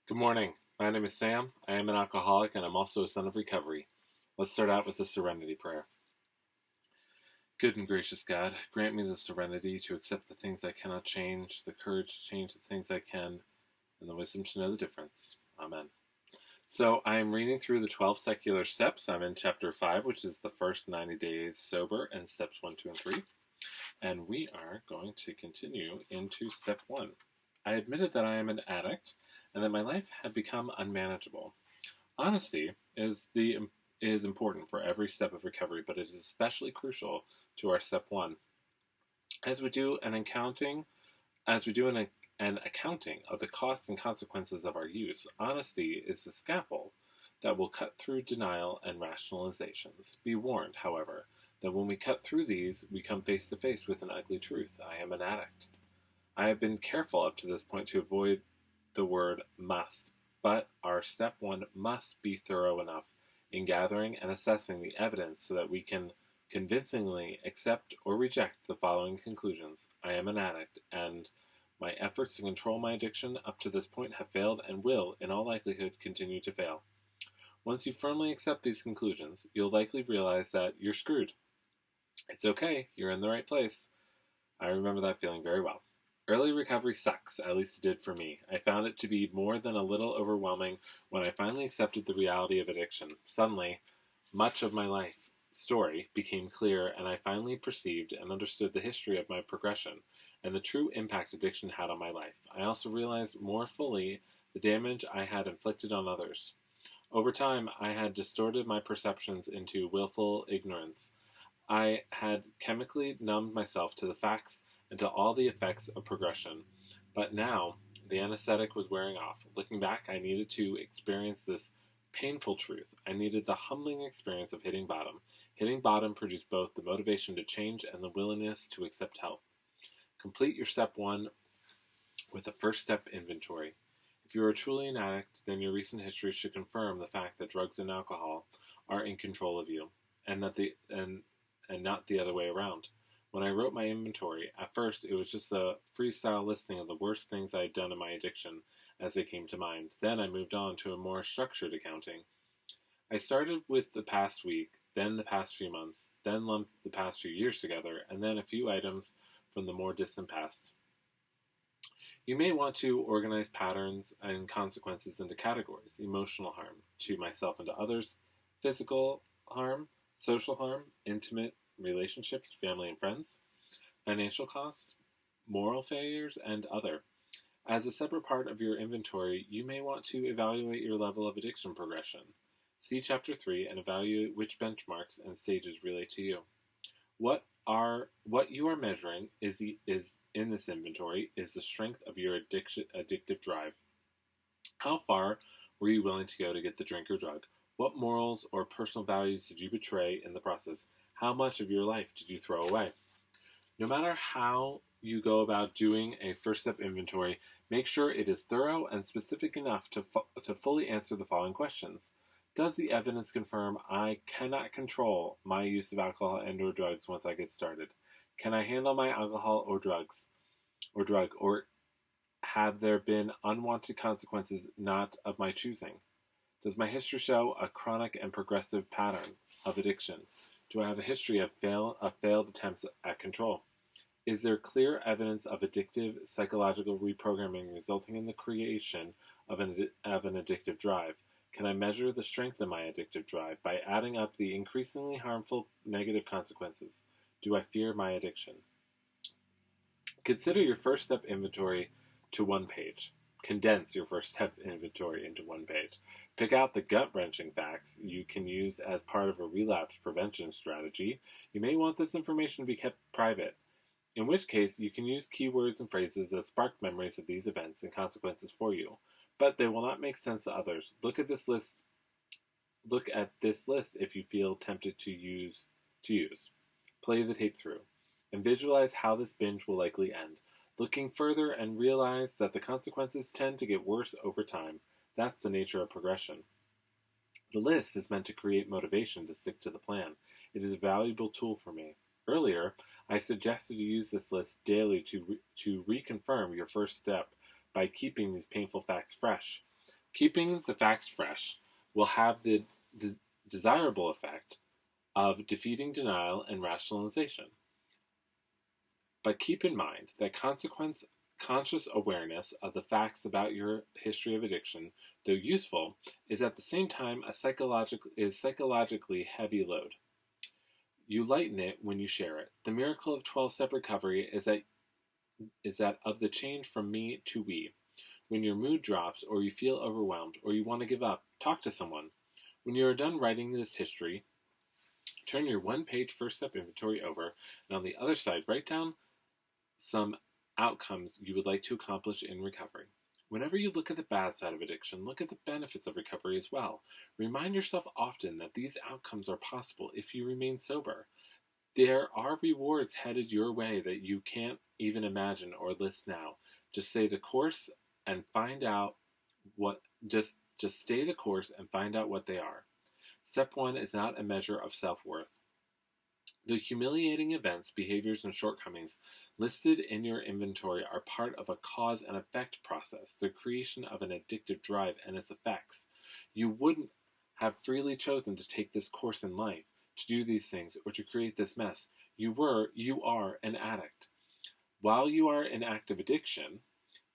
Good morning. My name is Sam. I am an alcoholic and I'm also a son of recovery. Let's start out with the serenity prayer. Good and gracious God, grant me the serenity to accept the things I cannot change, the courage to change the things I can, and the wisdom to know the difference. Amen. So I am reading through the 12 secular steps. I'm in chapter 5, which is the first 90 days sober, and steps 1, 2, and 3. And we are going to continue into step 1. I admitted that I am an addict and that my life had become unmanageable. Honesty is important for every step of recovery, but it is especially crucial to our step 1. As we do an accounting of the costs and consequences of our use, honesty is the scalpel that will cut through denial and rationalizations. Be warned, however, that when we cut through these, we come face to face with an ugly truth. I am an addict. I have been careful up to this point to avoid the word must, but our step 1 must be thorough enough in gathering and assessing the evidence so that we can convincingly accept or reject the following conclusions. I am an addict, and my efforts to control my addiction up to this point have failed and will, in all likelihood, continue to fail. Once you firmly accept these conclusions, you'll likely realize that you're screwed. It's okay, you're in the right place. I remember that feeling very well. Early recovery sucks, at least it did for me. I found it to be more than a little overwhelming when I finally accepted the reality of addiction. Suddenly, much of my life story became clear, and I finally perceived and understood the history of my progression and the true impact addiction had on my life. I also realized more fully the damage I had inflicted on others. Over time, I had distorted my perceptions into willful ignorance. I had chemically numbed myself to the facts and to all the effects of progression. But now, the anesthetic was wearing off. Looking back, I needed to experience this painful truth. I needed the humbling experience of hitting bottom. Hitting bottom produced both the motivation to change and the willingness to accept help. Complete your step 1 with a first step inventory. If you are truly an addict, then your recent history should confirm the fact that drugs and alcohol are in control of you, and not the other way around. When I wrote my inventory, at first it was just a freestyle listing of the worst things I had done in my addiction as they came to mind. Then I moved on to a more structured accounting. I started with the past week, then the past few months, then lumped the past few years together, and then a few items from the more distant past. You may want to organize patterns and consequences into categories: emotional harm to myself and to others, physical harm, social harm, intimate relationships, family and friends, financial costs, moral failures, and other. As a separate part of your inventory, you may want to evaluate your level of addiction progression. See Chapter 3 and evaluate which benchmarks and stages relate to you. What you are measuring is in this inventory is the strength of your addictive drive. How far were you willing to go to get the drink or drug? What morals or personal values did you betray in the process? How much of your life did you throw away? No matter how you go about doing a first step inventory, make sure it is thorough and specific enough to fully answer the following questions. Does the evidence confirm I cannot control my use of alcohol and or drugs once I get started? Can I handle my alcohol or drug, or have there been unwanted consequences not of my choosing? Does my history show a chronic and progressive pattern of addiction? Do I have a history of failed attempts at control? Is there clear evidence of addictive psychological reprogramming resulting in the creation of an addictive drive? Can I measure the strength of my addictive drive by adding up the increasingly harmful negative consequences? Do I fear my addiction? Consider your first step inventory to one page. Condense your first step inventory into one page. Pick out the gut-wrenching facts you can use as part of a relapse prevention strategy. You may want this information to be kept private, in which case you can use keywords and phrases that spark memories of these events and consequences for you, but they will not make sense to others. Look at this list if you feel tempted to use. Play the tape through and visualize how this binge will likely end. Looking further and realize that the consequences tend to get worse over time. That's the nature of progression. The list is meant to create motivation to stick to the plan. It is a valuable tool for me. Earlier, I suggested you use this list daily to reconfirm your first step by keeping these painful facts fresh. Keeping the facts fresh will have the desirable effect of defeating denial and rationalization. But keep in mind that conscious awareness of the facts about your history of addiction, though useful, is at the same time a psychologically heavy load. You lighten it when you share it. The miracle of 12-step recovery is that of the change from me to we. When your mood drops, or you feel overwhelmed, or you want to give up, talk to someone. When you are done writing this history, turn your one-page first-step inventory over, and on the other side, write down some outcomes you would like to accomplish in recovery. Whenever you look at the bad side of addiction, look at the benefits of recovery as well. Remind yourself often that these outcomes are possible if you remain sober. There are rewards headed your way that you can't even imagine or list now. Just stay the course and find out what just stay the course and find out what they are. Step 1 is not a measure of self-worth. The humiliating events, behaviors, and shortcomings listed in your inventory are part of a cause and effect process, the creation of an addictive drive and its effects. You wouldn't have freely chosen to take this course in life, to do these things, or to create this mess. You are an addict. While you are in active addiction,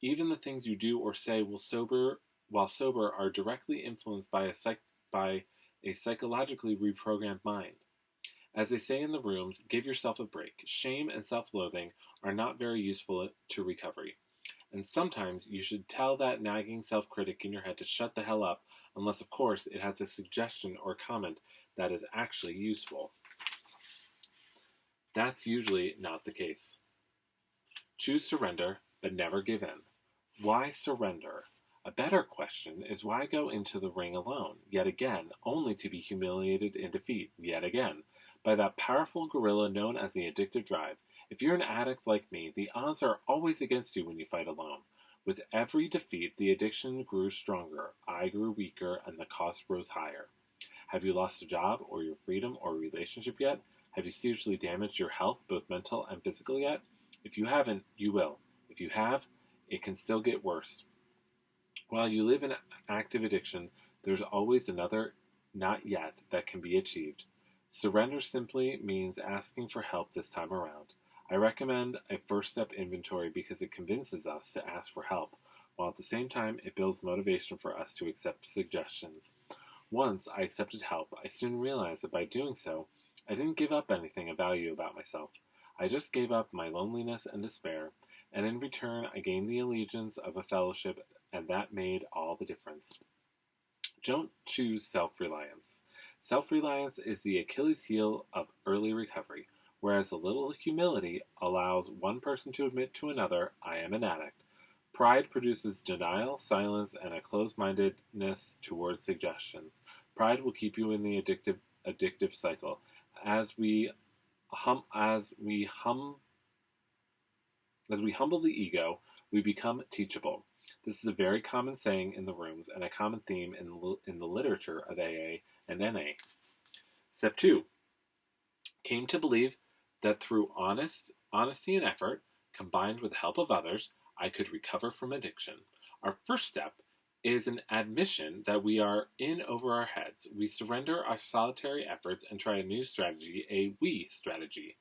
even the things you do or say while sober are directly influenced by a psychologically reprogrammed mind. As they say in the rooms, give yourself a break. Shame and self-loathing are not very useful to recovery. And sometimes you should tell that nagging self-critic in your head to shut the hell up, unless, of course, it has a suggestion or comment that is actually useful. That's usually not the case. Choose surrender, but never give in. Why surrender? A better question is why go into the ring alone, yet again, only to be humiliated in defeat, yet again, by that powerful gorilla known as the addictive drive. If you're an addict like me, the odds are always against you when you fight alone. With every defeat, the addiction grew stronger, I grew weaker, and the cost rose higher. Have you lost a job, or your freedom, or relationship yet? Have you seriously damaged your health, both mental and physical yet? If you haven't, you will. If you have, it can still get worse. While you live in active addiction, there's always another not yet that can be achieved. Surrender simply means asking for help this time around. I recommend a first-step inventory because it convinces us to ask for help, while at the same time it builds motivation for us to accept suggestions. Once I accepted help, I soon realized that by doing so, I didn't give up anything of value about myself. I just gave up my loneliness and despair, and in return I gained the allegiance of a fellowship, and that made all the difference. Don't choose self-reliance. Self-reliance is the Achilles heel of early recovery, whereas a little humility allows one person to admit to another, I am an addict. Pride produces denial, silence, and a closed-mindedness towards suggestions. Pride will keep you in the addictive cycle. As we humble the ego, we become teachable. This is a very common saying in the rooms and a common theme in the literature of AA and NA. Step 2. Came to believe that through honesty and effort, combined with the help of others, I could recover from addiction. Our first step is an admission that we are in over our heads. We surrender our solitary efforts and try a new strategy, a we strategy.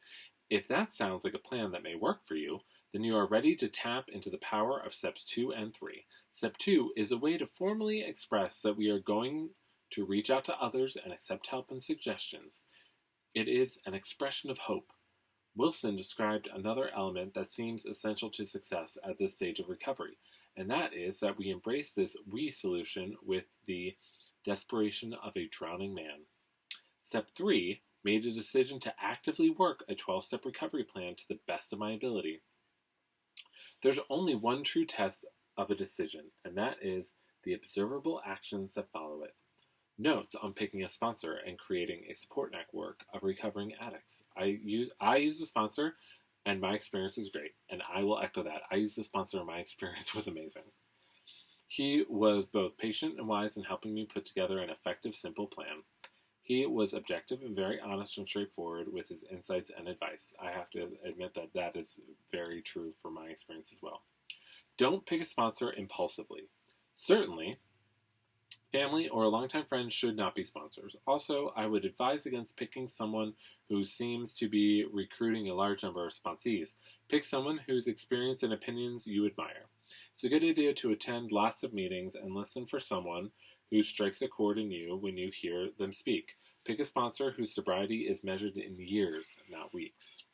If that sounds like a plan that may work for you, then you are ready to tap into the power of steps 2 and 3. Step 2 is a way to formally express that we are going to reach out to others and accept help and suggestions. It is an expression of hope. Wilson described another element that seems essential to success at this stage of recovery, and that is that we embrace this we solution with the desperation of a drowning man. Step 3 made a decision to actively work a 12-step recovery plan to the best of my ability. There's only one true test of a decision, and that is the observable actions that follow it. Notes on picking a sponsor and creating a support network of recovering addicts. I use a sponsor, and my experience is great, and I will echo that. I used a sponsor, and my experience was amazing. He was both patient and wise in helping me put together an effective, simple plan. He was objective and very honest and straightforward with his insights and advice. I have to admit that that is very true for my experience as well. Don't pick a sponsor impulsively. Certainly, Family or longtime friends should not be sponsors. Also, I would advise against picking someone who seems to be recruiting a large number of sponsees. Pick someone whose experience and opinions you admire. It's a good idea to attend lots of meetings and listen for someone who strikes a chord in you when you hear them speak. Pick a sponsor whose sobriety is measured in years, not weeks.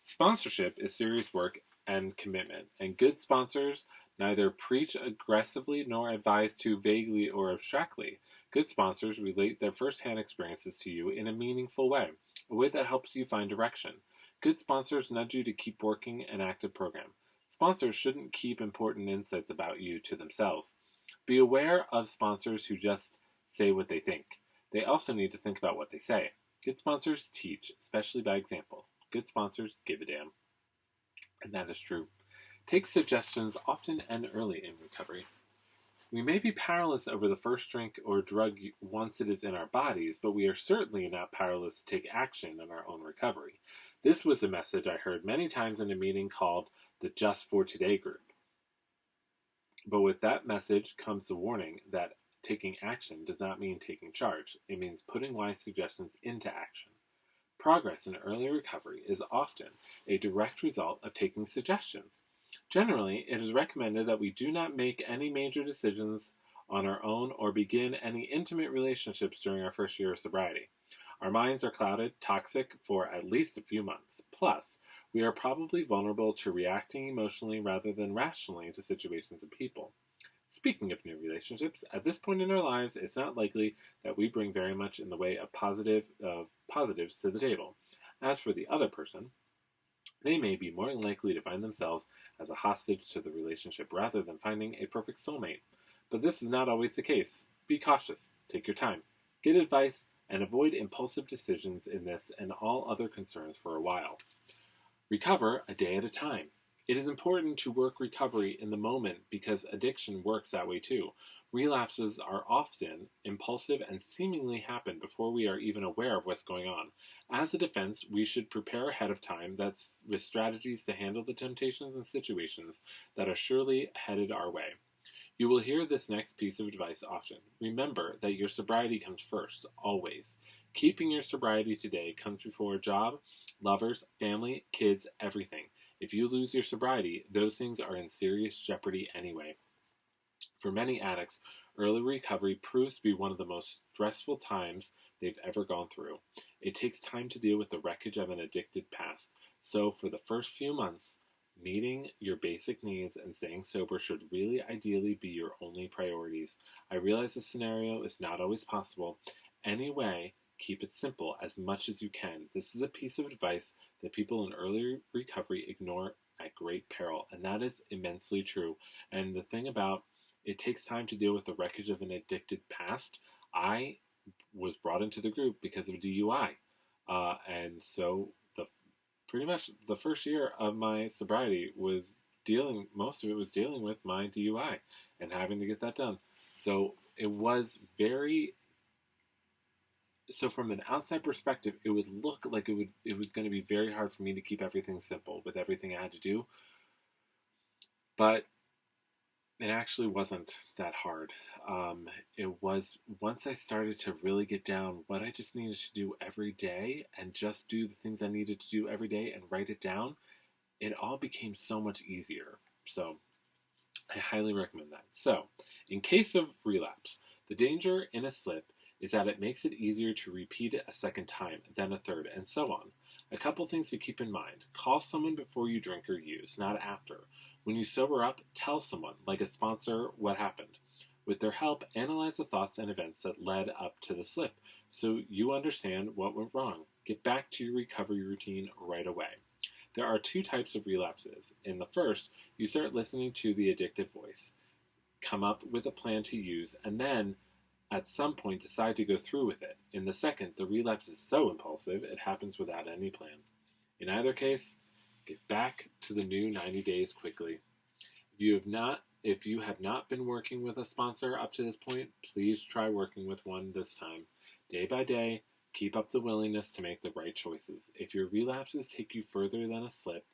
Sponsorship is serious work and commitment, and good sponsors neither preach aggressively nor advise too vaguely or abstractly. Good sponsors relate their first-hand experiences to you in a meaningful way, a way that helps you find direction. Good sponsors nudge you to keep working an active program. Sponsors shouldn't keep important insights about you to themselves. Be aware of sponsors who just say what they think. They also need to think about what they say. Good sponsors teach, especially by example. Good sponsors give a damn. And that is true. Take suggestions often and early in recovery. We may be powerless over the first drink or drug once it is in our bodies, but we are certainly not powerless to take action in our own recovery. This was a message I heard many times in a meeting called the Just for Today group. But with that message comes the warning that taking action does not mean taking charge. It means putting wise suggestions into action. Progress in early recovery is often a direct result of taking suggestions. Generally, it is recommended that we do not make any major decisions on our own or begin any intimate relationships during our first year of sobriety. Our minds are clouded, toxic for at least a few months. Plus, we are probably vulnerable to reacting emotionally rather than rationally to situations and people. Speaking of new relationships, at this point in our lives, it's not likely that we bring very much in the way of positives to the table. As for the other person, they may be more likely to find themselves as a hostage to the relationship rather than finding a perfect soulmate. But this is not always the case. Be cautious, take your time, get advice, and avoid impulsive decisions in this and all other concerns for a while. Recover a day at a time. It is important to work recovery in the moment because addiction works that way too. Relapses are often impulsive and seemingly happen before we are even aware of what's going on. As a defense, we should prepare ahead of time with strategies to handle the temptations and situations that are surely headed our way. You will hear this next piece of advice often. Remember that your sobriety comes first, always. Keeping your sobriety today comes before a job, lovers, family, kids, everything. If you lose your sobriety, those things are in serious jeopardy anyway. For many addicts, early recovery proves to be one of the most stressful times they've ever gone through. It takes time to deal with the wreckage of an addicted past. So for the first few months, meeting your basic needs and staying sober should really ideally be your only priorities. I realize this scenario is not always possible. Anyway, keep it simple as much as you can. This is a piece of advice that people in early recovery ignore at great peril, and that is immensely true. And the thing about it takes time to deal with the wreckage of an addicted past. I was brought into the group because of DUI, and so pretty much the first year of my sobriety was most of it was dealing with my DUI and having to get that done. So it was so from an outside perspective, it would look like it was going to be very hard for me to keep everything simple with everything I had to do. But it actually wasn't that hard. It was once I started to really get down what I just needed to do every day and just do the things I needed to do every day and write it down, it all became so much easier. So I highly recommend that. So, in case of relapse, the danger in a slip is that it makes it easier to repeat it a second time, then a third, and so on. A couple things to keep in mind. Call someone before you drink or use, not after. When you sober up, tell someone, like a sponsor, what happened. With their help, analyze the thoughts and events that led up to the slip, so you understand what went wrong. Get back to your recovery routine right away. There are two types of relapses. In the first, you start listening to the addictive voice, come up with a plan to use, and then at some point decide to go through with it. In the second, the relapse is so impulsive it happens without any plan. In either case, get back to the new 90 days quickly. If you have not been working with a sponsor up to this point, please try working with one this time. Day by day, keep up the willingness to make the right choices. If your relapses take you further than a slip,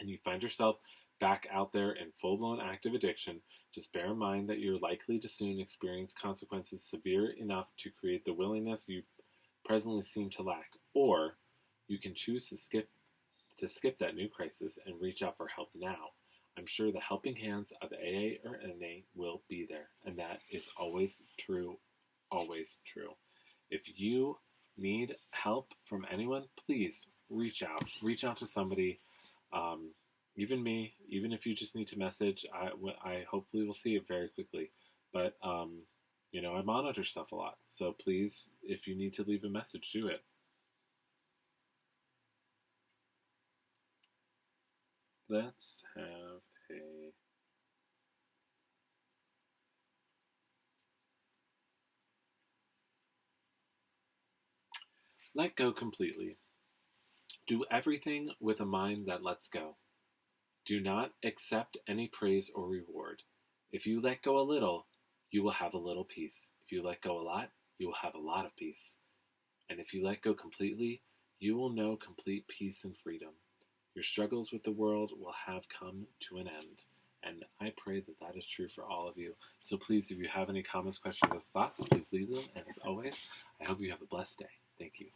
and you find yourself back out there in full-blown active addiction, just bear in mind that you're likely to soon experience consequences severe enough to create the willingness you presently seem to lack, or you can choose to skip that new crisis and reach out for help now. I'm sure the helping hands of AA or NA will be there, and that is always true, always true. If you need help from anyone, please reach out. Reach out to somebody, even me, even if you just need to message. I hopefully will see it very quickly. But, I monitor stuff a lot. So please, if you need to leave a message, do it. Let's have a... Let go completely. Do everything with a mind that lets go. Do not accept any praise or reward. If you let go a little, you will have a little peace. If you let go a lot, you will have a lot of peace. And if you let go completely, you will know complete peace and freedom. Your struggles with the world will have come to an end. And I pray that that is true for all of you. So please, if you have any comments, questions, or thoughts, please leave them. And as always, I hope you have a blessed day. Thank you.